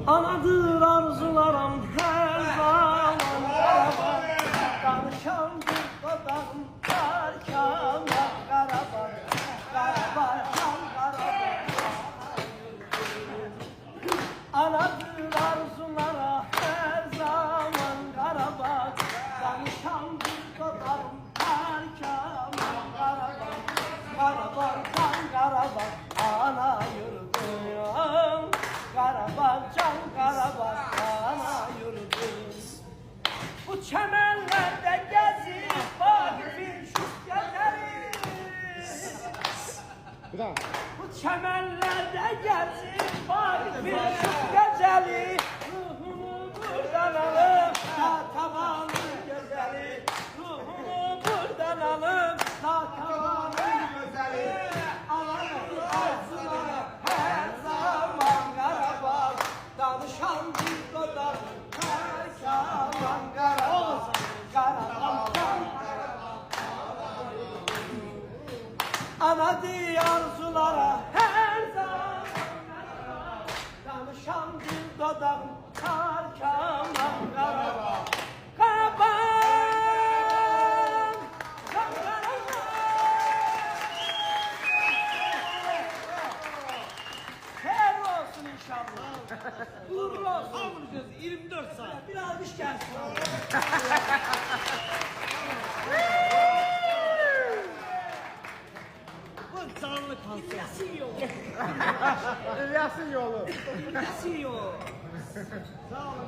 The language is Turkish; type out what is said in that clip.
Anadır arzularım her zaman Karabağ. Danışan bir dodağım Karkama Karabağ. Karabağ, Karabağ. Anadır arzulara her zaman Karabağ. Danışan bir dodağım Karkama Karabağ. Karabağ, Karabağ. Ana yurdum Karabağ, can Karabağ, ana yurdum. Bu çemenlerde gezip bakıp şu gezeriz. Bu çemenlerde gezip bakıp şu gezeli. Ruhumu buradan alıp da tavanın güzeli. Ruhumu buradan alıp da tavanın güzeli. Ananın arzuları her zaman Karabağ. Danışan bir dodağım her zaman Karabağ. Karabağ, anadı arzulara her zaman Karabağ. Danışan bir dodağım Karabağ. Karabağ, Karabağ. Her olsun inşallah. Uğurlu olsun. Almayacağız 24 saat. Bir almış gelsin. Bu canlı kalsın. İlyas'ın yolu. İlyas'ın yolu. İlyas'ın yolu. Sağ olun.